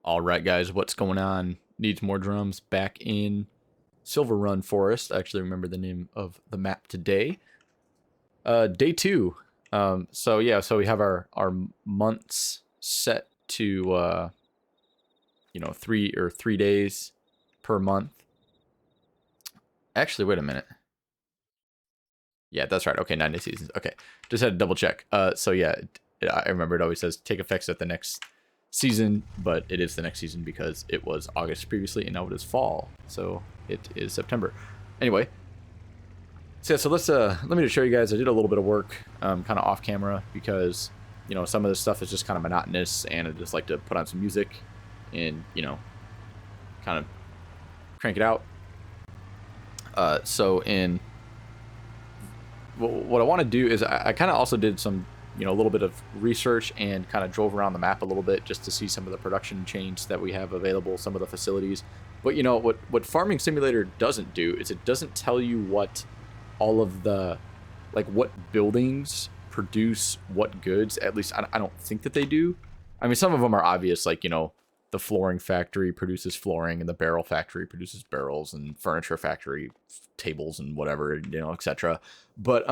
All right, guys, what's going on? Needs more drums back in Silverrun Forest. I actually remember the name of the map today. Day two. So we have our months set to 3 days per month. Actually, wait a minute. Yeah, that's right. Okay, 9-day seasons. Okay, just had to double check. So yeah, I remember it always says take effects at the next season, but it is the next season because it was August previously and now it is fall, so it is September. Anyway, so yeah, so let me just show you guys. I did a little bit of work kind of off camera because some of this stuff is just kind of monotonous and I just like to put on some music and kind of crank it out. So in what I want to do is I kind of also did some a little bit of research and kind of drove around the map a little bit just to see some of the production chains that we have available, some of the facilities. But what Farming Simulator doesn't do is it doesn't tell you what all of the what buildings produce what goods. At least I don't think that they do. I mean, some of them are obvious, like the flooring factory produces flooring and the barrel factory produces barrels and furniture factory tables and whatever, etc. But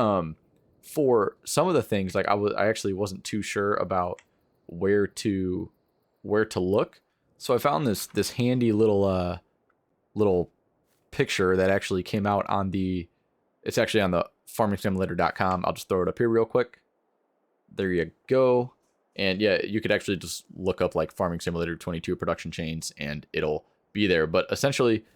for some of the things, I actually wasn't too sure about where to look. So I found this handy little picture that actually came out on it's actually on the farmingsimulator.com. I'll just throw it up here real quick. There you go. And yeah, you could actually just look up Farming Simulator 22 production chains and it'll be there. But essentially,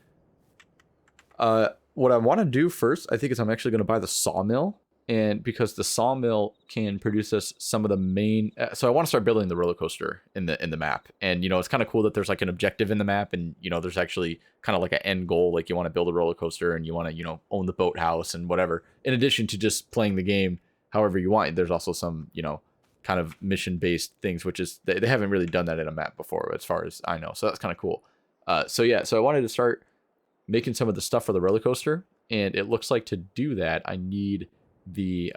what I want to do first, I think, is I'm actually going to buy the sawmill. And because the sawmill can produce us some of the main, so I want to start building the roller coaster in the map. And it's kind of cool that there's an objective in the map, and there's actually kind of an end goal. You want to build a roller coaster, and you want to own the boathouse and whatever. In addition to just playing the game however you want, there's also some kind of mission based things, which is they haven't really done that in a map before, as far as I know. So that's kind of cool. So I wanted to start making some of the stuff for the roller coaster, and it looks like to do that I need the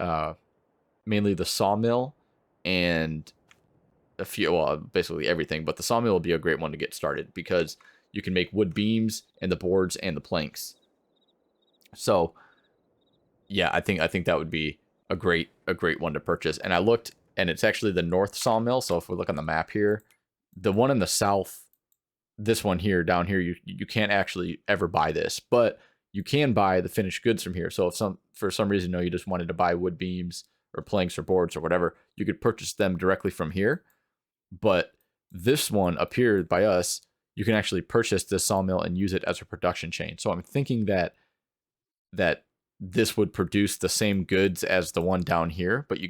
mainly the sawmill and a few, well, basically everything, but the sawmill will be a great one to get started because you can make wood beams and the boards and the planks. So yeah, I think that would be a great one to purchase. And I looked, and it's actually the north sawmill. So if we look on the map here, the one in the south, this one here down here, you can't actually ever buy this, but you can buy the finished goods from here. So if for some reason you just wanted to buy wood beams or planks or boards or whatever, you could purchase them directly from here. But this one up here by us, you can actually purchase this sawmill and use it as a production chain. So I'm thinking that this would produce the same goods as the one down here, but you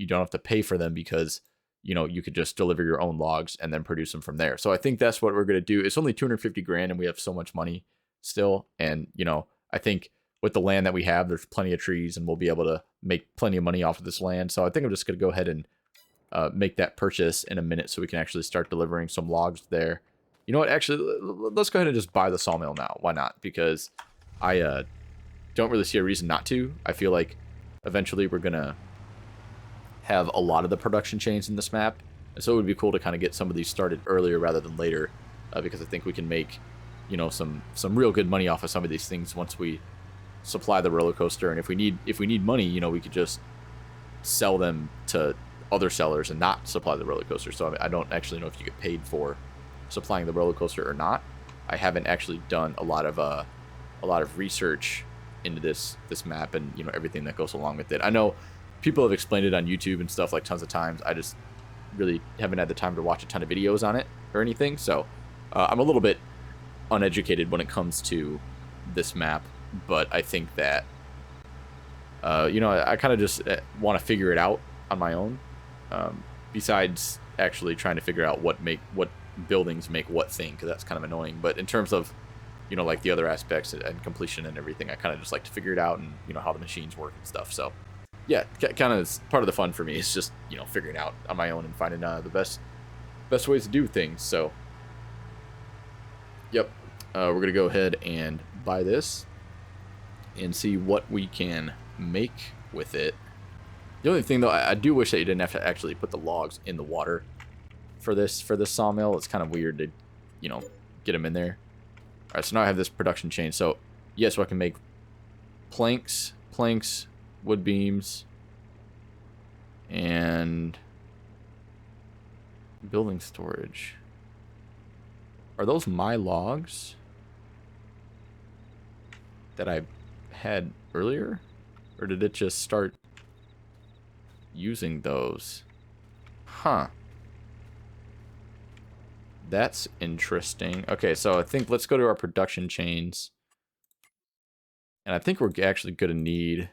don't have to pay for them because you could just deliver your own logs and then produce them from there. So I think that's what we're going to do. It's only 250 grand and we have so much money still. And, I think with the land that we have, there's plenty of trees and we'll be able to make plenty of money off of this land. So I think I'm just going to go ahead and make that purchase in a minute so we can actually start delivering some logs there. You know what? Actually, let's go ahead and just buy the sawmill now. Why not? Because I don't really see a reason not to. I feel like eventually we're going to have a lot of the production chains in this map. And so it would be cool to kind of get some of these started earlier rather than later, because I think we can make some real good money off of some of these things once we supply the roller coaster. And if we need money, we could just sell them to other sellers and not supply the roller coaster. So I don't actually know if you get paid for supplying the roller coaster or not. I haven't actually done a lot of research into this map and everything that goes along with it. I know people have explained it on YouTube and stuff tons of times. I just really haven't had the time to watch a ton of videos on it or anything. So I'm a little bit uneducated when it comes to this map, but I think that I kind of just want to figure it out on my own, besides actually trying to figure out what buildings make what thing, because that's kind of annoying. But in terms of the other aspects and completion and everything, I kind of just like to figure it out and how the machines work and stuff. So yeah, kind of part of the fun for me is just figuring out on my own and finding the best ways to do things. So yep, we're gonna go ahead and buy this and see what we can make with it. The only thing though, I do wish that you didn't have to actually put the logs in the water for this sawmill. It's kind of weird to you know, get them in there. All right, so now I have this production chain. So, yeah, so I can make planks, wood beams, and building storage. Are those my logs that I had earlier? Or did it just start using those? Huh. That's interesting. Okay, so I think let's go to our production chains. And I think we're actually going to need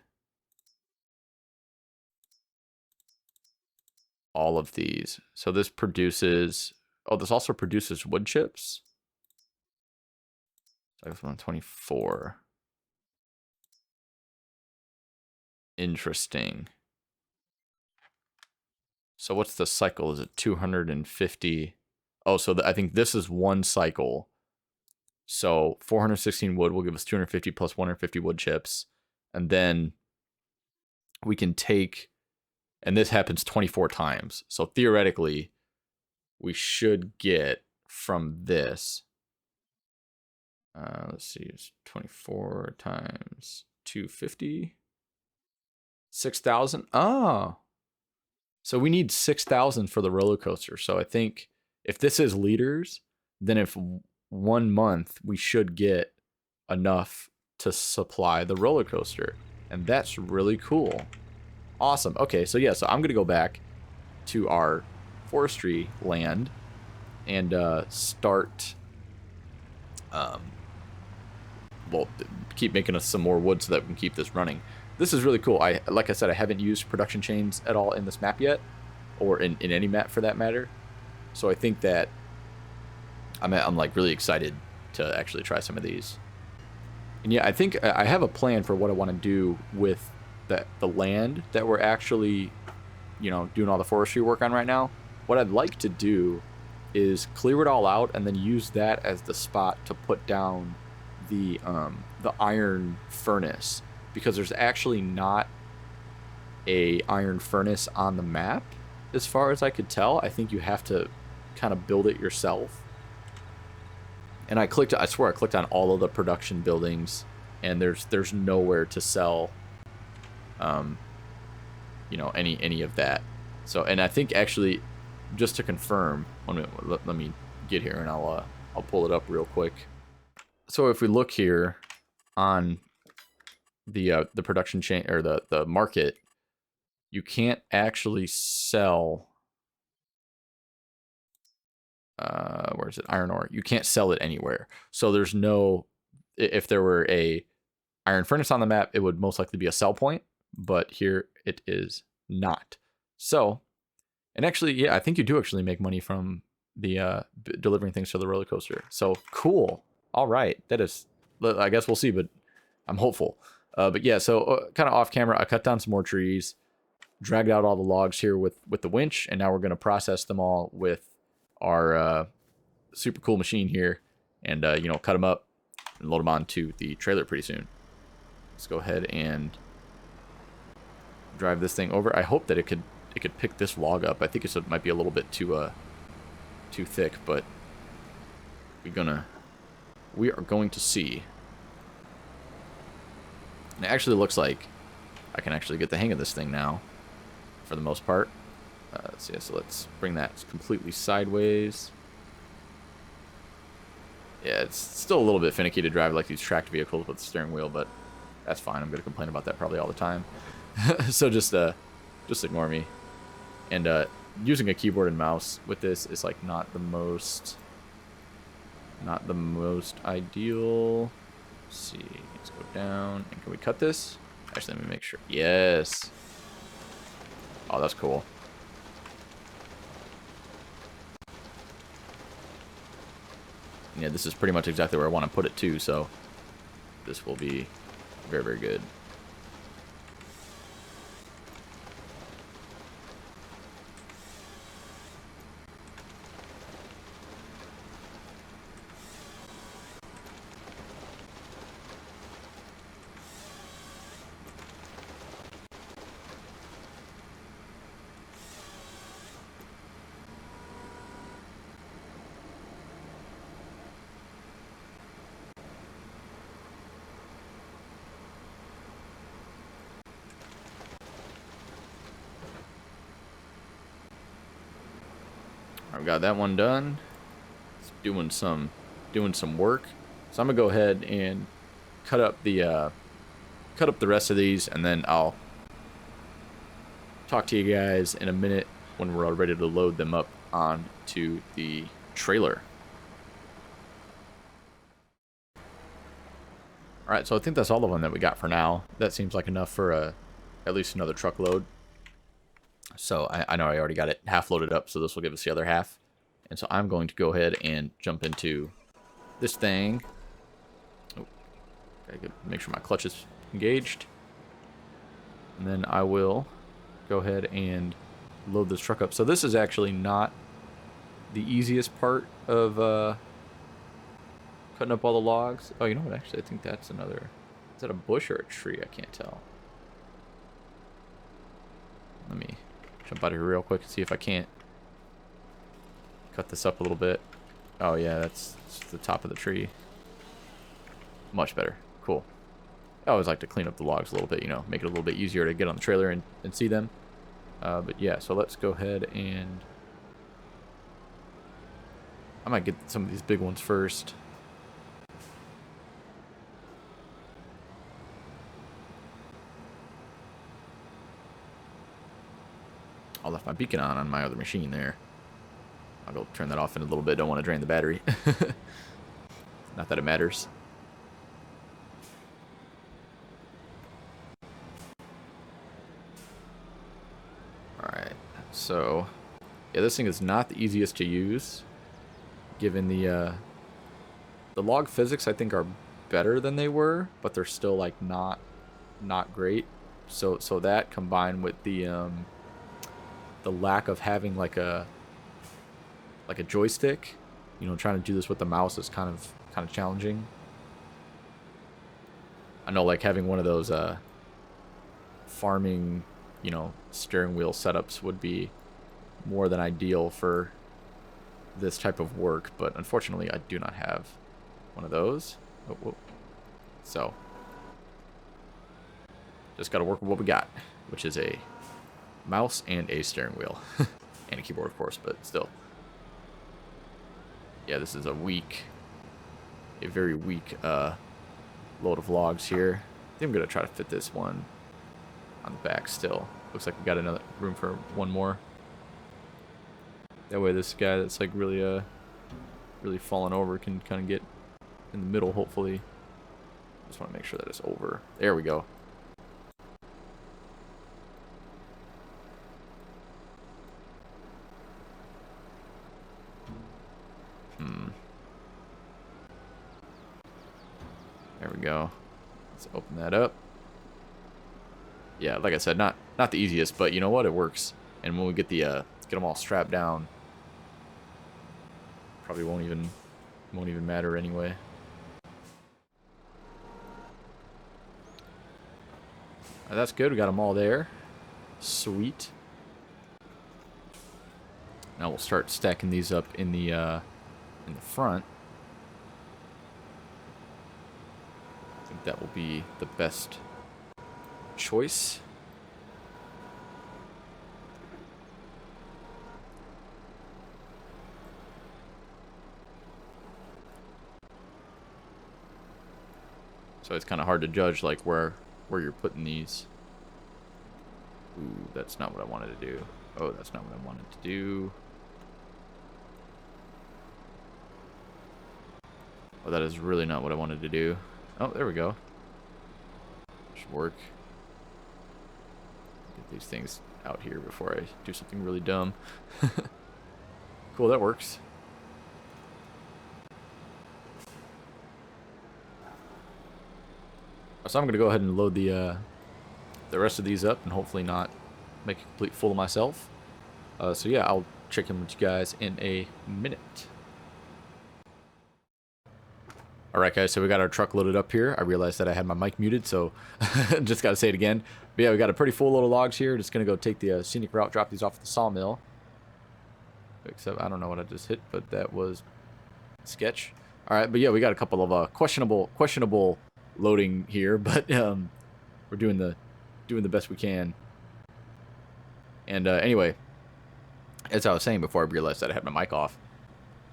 all of these. So this produces... Oh, this also produces wood chips? So that's 124. Interesting. So what's the cycle? Is it 250? Oh, so I think this is one cycle. So 416 wood will give us 250 plus 150 wood chips. And then we can take, and this happens 24 times. So theoretically, we should get from this, let's see, it's 24 times 250, 6,000. Oh, so we need 6,000 for the roller coaster. So I think if this is liters, then if 1 month, we should get enough to supply the roller coaster. And that's really cool. Awesome. Okay, so yeah, so I'm going to go back to our forestry land and start, well, keep making us some more wood so that we can keep this running. This is really cool. Like I said, I haven't used production chains at all in this map yet, or in any map for that matter. So I think that I'm like really excited to actually try some of these. And yeah, I think I have a plan for what I want to do with the land that we're actually, you know, doing all the forestry work on right now. What I'd like to do is clear it all out and then use that as the spot to put down the iron furnace, because there's actually not a iron furnace on the map as far as I could tell. I think you have to kind of build it yourself. And I swear I clicked on all of the production buildings, and there's nowhere to sell, you know, any of that. So, and I think actually, just to confirm, let me get here and I'll pull it up real quick. So if we look here on the production chain, or the market, you can't actually sell, where is it, iron ore. You can't sell it anywhere. So there's no, if there were a iron furnace on the map, it would most likely be a sell point, but here it is not. So, and actually, yeah, I think you do actually make money from the delivering things to the roller coaster. So cool. All right, that is, I guess we'll see, but I'm hopeful. But yeah, so kind of off camera, I cut down some more trees, dragged out all the logs here with the winch, and now we're going to process them all with our super cool machine here, and you know, cut them up and load them onto the trailer pretty soon. Let's go ahead and drive this thing over. I hope that it could pick this log up. I think it might be a little bit too thick, but we are going to see. And it actually looks like I can actually get the hang of this thing now, for the most part. Let's see, so let's bring that completely sideways. Yeah, it's still a little bit finicky to drive like these tracked vehicles with the steering wheel, but that's fine. I'm going to complain about that probably all the time. So just ignore me. And using a keyboard and mouse with this is like not the most ideal. Let's see, let's go down, and can we cut this? Actually, let me make sure. Yes. Oh, that's cool. Yeah, this is pretty much exactly where I want to put it too, so this will be very, very good. I've got that one done. It's doing some work. So I'm gonna go ahead and cut up the rest of these, and then I'll talk to you guys in a minute when we're all ready to load them up onto the trailer. All right, so I think that's all of them that we got for now. That seems like enough for at least another truckload. So I know I already got it half loaded up, so this will give us the other half. And so I'm going to go ahead and jump into this thing. Oh, gotta make sure my clutch is engaged. And then I will go ahead and load this truck up. So this is actually not the easiest part of cutting up all the logs. Oh, you know what? Actually, I think that's another... Is that a bush or a tree? I can't tell. Let me jump out of here real quick and see if I can't cut this up a little bit. Oh, yeah, that's the top of the tree. Much better. Cool. I always like to clean up the logs a little bit, you know, make it a little bit easier to get on the trailer and see them. But yeah, so let's go ahead and... I might get some of these big ones first. I left my beacon on my other machine there. I'll go turn that off in a little bit. Don't want to drain the battery. Not that it matters. Alright, so yeah, this thing is not the easiest to use, given the log physics I think are better than they were, but they're still like not great. So that combined with the lack of having like a joystick, you know, trying to do this with the mouse is kind of challenging. I know, like, having one of those farming, you know, steering wheel setups would be more than ideal for this type of work, but unfortunately I do not have one of those. Oh. So just gotta work with what we got, which is a mouse and a steering wheel. And a keyboard, of course, but still. Yeah, this is a very weak load of logs here. I think I'm gonna try to fit this one on the back still. Looks like we got another room for one more. That way this guy that's like really falling over can kind of get in the middle, hopefully. Just want to make sure that it's over. There we go. There we go. Let's open that up. Yeah, like I said, not the easiest, but you know what? It works. And when we get get them all strapped down, probably won't even matter anyway. That's good. We got them all there. Sweet. Now we'll start stacking these up in the front. I think that will be the best choice. So it's kind of hard to judge like where you're putting these. Ooh, that's not what I wanted to do. Oh, that's not what I wanted to do. Oh, that is really not what I wanted to do. Oh, there we go. Should work. Get these things out here before I do something really dumb. Cool, that works. So I'm going to go ahead and load the rest of these up and hopefully not make a complete fool of myself. So yeah, I'll check in with you guys in a minute. Alright guys, so we got our truck loaded up here. I realized that I had my mic muted, so just got to say it again. But yeah, we got a pretty full load of logs here. Just going to go take the scenic route, drop these off at the sawmill. Except, I don't know what I just hit, but that was sketch. Alright, but yeah, we got a couple of questionable loading here, but we're doing the best we can. And anyway, as I was saying before I realized that I had my mic off,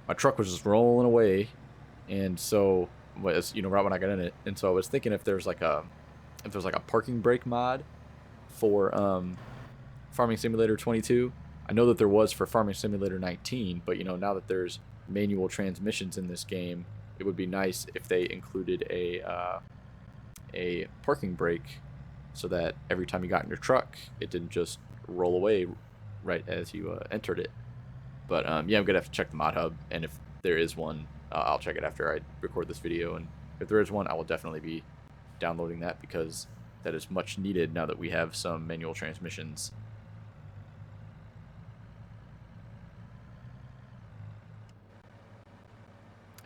my truck was just rolling away, and so was, you know, right when I got in it, and so I was thinking if there's like a parking brake mod for Farming Simulator 22. I know that there was for Farming Simulator 19, but you know, now that there's manual transmissions in this game, it would be nice if they included a parking brake, so that every time you got in your truck, it didn't just roll away right as you entered it. But yeah, I'm gonna have to check the mod hub, and if there is one, I'll check it after I record this video. And if there is one, I will definitely be downloading that, because that is much needed now that we have some manual transmissions.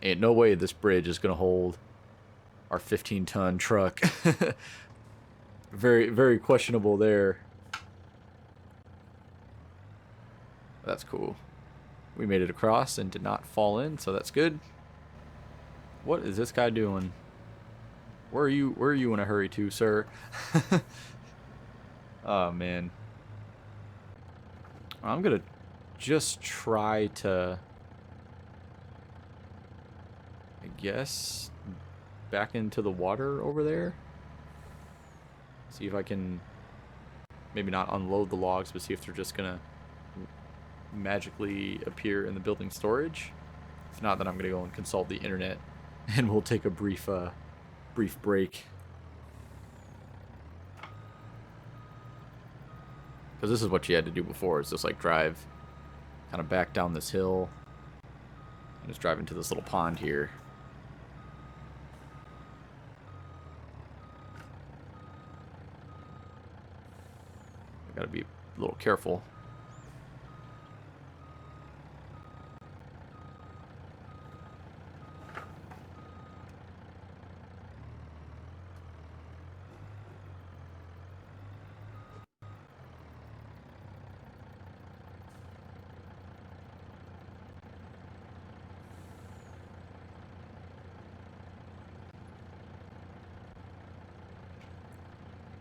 Ain't no way this bridge is gonna hold our 15-ton truck. Very, very questionable there. That's cool. We made it across and did not fall in, so that's good. What is this guy doing? Where are you in a hurry to, sir? Oh, man. I'm gonna just try to, I guess, back into the water over there. See if I can maybe not unload the logs, but see if they're just gonna magically appear in the building storage. If not, then I'm gonna go and consult the internet, and we'll take a brief break. Because this is what you had to do before, is just like drive kind of back down this hill and just drive into this little pond here. I gotta be a little careful.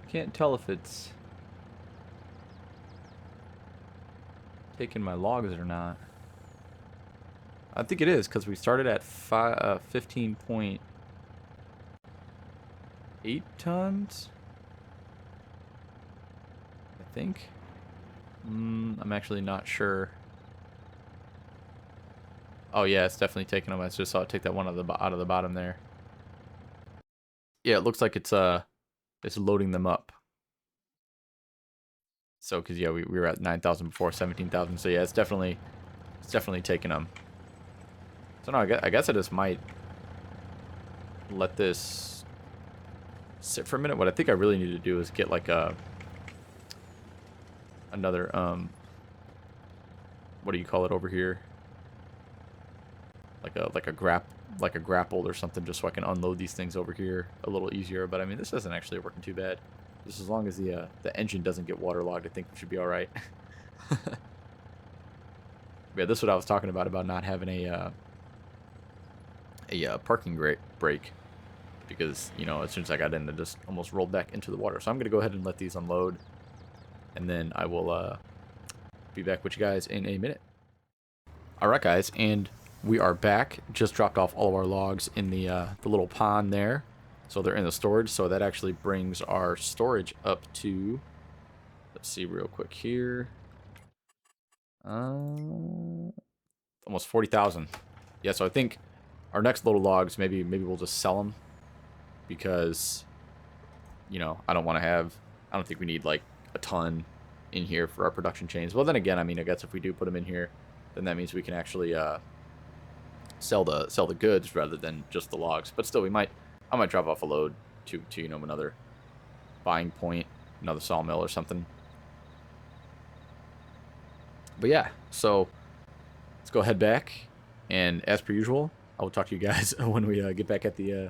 Can't tell if it's taking my logs or not. I think it is, because we started at 15.8 tons. I think. I'm actually not sure. Oh yeah, it's definitely taking them. I just saw it take that one out of the bottom there. Yeah, it looks like it's loading them up. So, because yeah, we were at 9,000 before, 17,000. So yeah, it's definitely taking them. So no, I guess I just might let this sit for a minute. What I think I really need to do is get like another what do you call it over here? Like a grapple or something, just so I can unload these things over here a little easier. But I mean, this isn't actually working too bad. Just as long as the engine doesn't get waterlogged, I think we should be all right. Yeah, this is what I was talking about not having a parking brake, because you know, as soon as I got in, it just almost rolled back into the water. So I'm gonna go ahead and let these unload, and then I will be back with you guys in a minute. All right, guys, and we are back. Just dropped off all of our logs in the little pond there. So they're in the storage, so that actually brings our storage up to, let's see real quick here, almost 40,000. Yeah, so I think our next load of logs, maybe we'll just sell them, because, you know, I don't think we need like a ton in here for our production chains. Well, then again, I mean, I guess if we do put them in here, then that means we can actually sell the goods rather than just the logs. But still, I might drop off a load to you know, another buying point, another sawmill or something. But yeah, so let's go head back, and as per usual, I will talk to you guys when we get back at the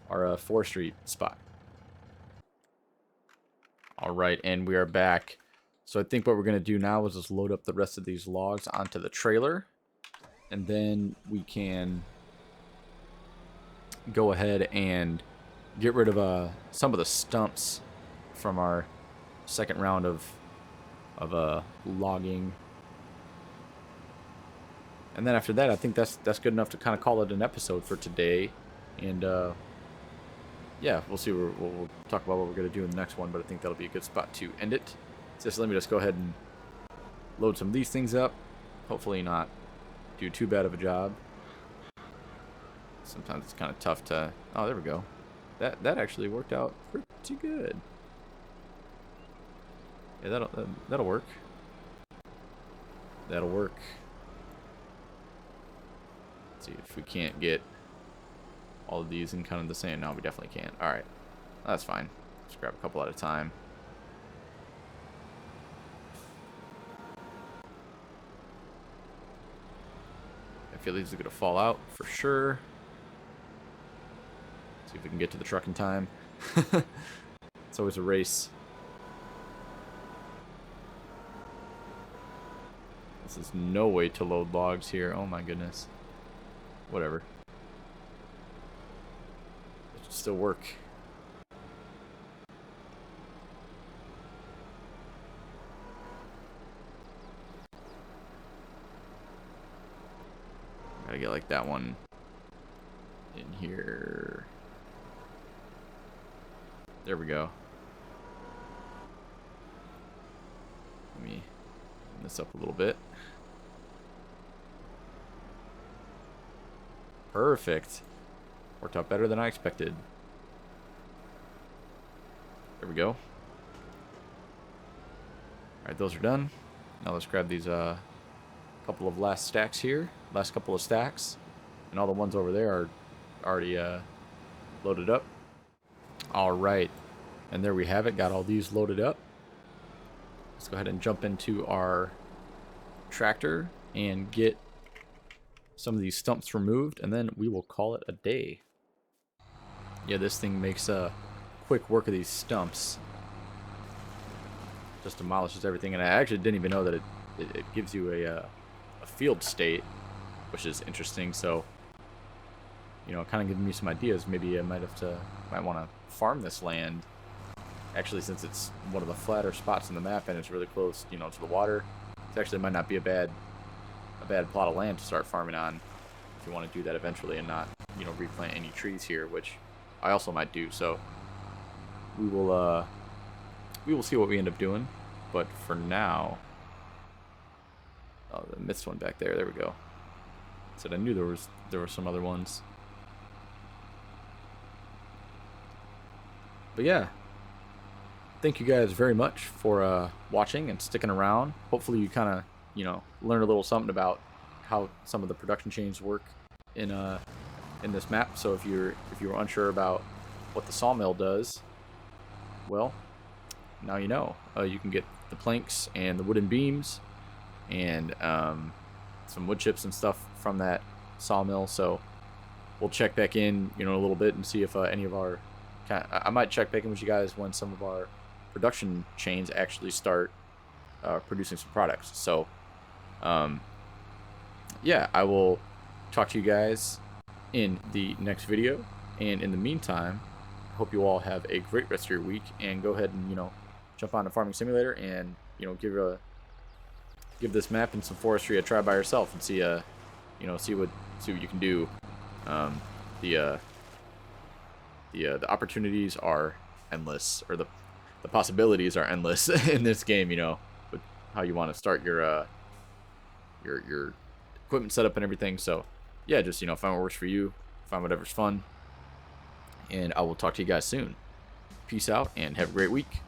our forestry spot. All right, and we are back. So I think what we're gonna do now is just load up the rest of these logs onto the trailer, and then we can go ahead and get rid of some of the stumps from our second round of logging. And then after that, I think that's good enough to kind of call it an episode for today. And yeah, we'll see. We'll talk about what we're going to do in the next one, but I think that'll be a good spot to end it. So let me just go ahead and load some of these things up. Hopefully not do too bad of a job. Sometimes it's kind of tough to... Oh, there we go. That actually worked out pretty good. Yeah, that'll work. That'll work. Let's see if we can't get all of these in kind of the same. No, we definitely can't. All right, that's fine. Let's grab a couple at a time. I feel these are gonna fall out for sure. See if we can get to the truck in time. It's always a race. This is no way to load logs here. Oh my goodness. Whatever. It should still work. Gotta get like that one in here. There we go. Let me open this up a little bit. Perfect. Worked out better than I expected. There we go. Alright, those are done. Now let's grab these couple of last stacks here. Last couple of stacks. And all the ones over there are already loaded up. Alright. And there we have it. Got all these loaded up. Let's go ahead and jump into our tractor and get some of these stumps removed, and then we will call it a day. Yeah, this thing makes quick work of these stumps. Just demolishes everything, and I actually didn't even know that it gives you a field state, which is interesting. So, you know, kind of giving me some ideas. Maybe I might want to farm this land. Actually, since it's one of the flatter spots in the map and it's really close, you know, to the water, it actually might not be a bad plot of land to start farming on if you want to do that eventually and not, you know, replant any trees here, which I also might do. So we will see what we end up doing, but for now, oh, the missed one back there. There we go. Said I knew there were some other ones, but yeah. Thank you guys very much for watching and sticking around. Hopefully you kind of, you know, learn a little something about how some of the production chains work in this map. So if you were unsure about what the sawmill does, well, now you know. You can get the planks and the wooden beams and some wood chips and stuff from that sawmill. So we'll check back in, you know, in a little bit and see if any of our... I might check back in with you guys when some of our production chains actually start producing some products. So yeah, I will talk to you guys in the next video, and in the meantime, I hope you all have a great rest of your week, and go ahead and, you know, jump on the Farming Simulator and, you know, give this map and some forestry a try by yourself and see you know, see what you can do. The opportunities are endless, or the possibilities are endless in this game, you know, with how you want to start your equipment setup and everything. So yeah, just, you know, find what works for you, find whatever's fun, and I will talk to you guys soon. Peace out and have a great week.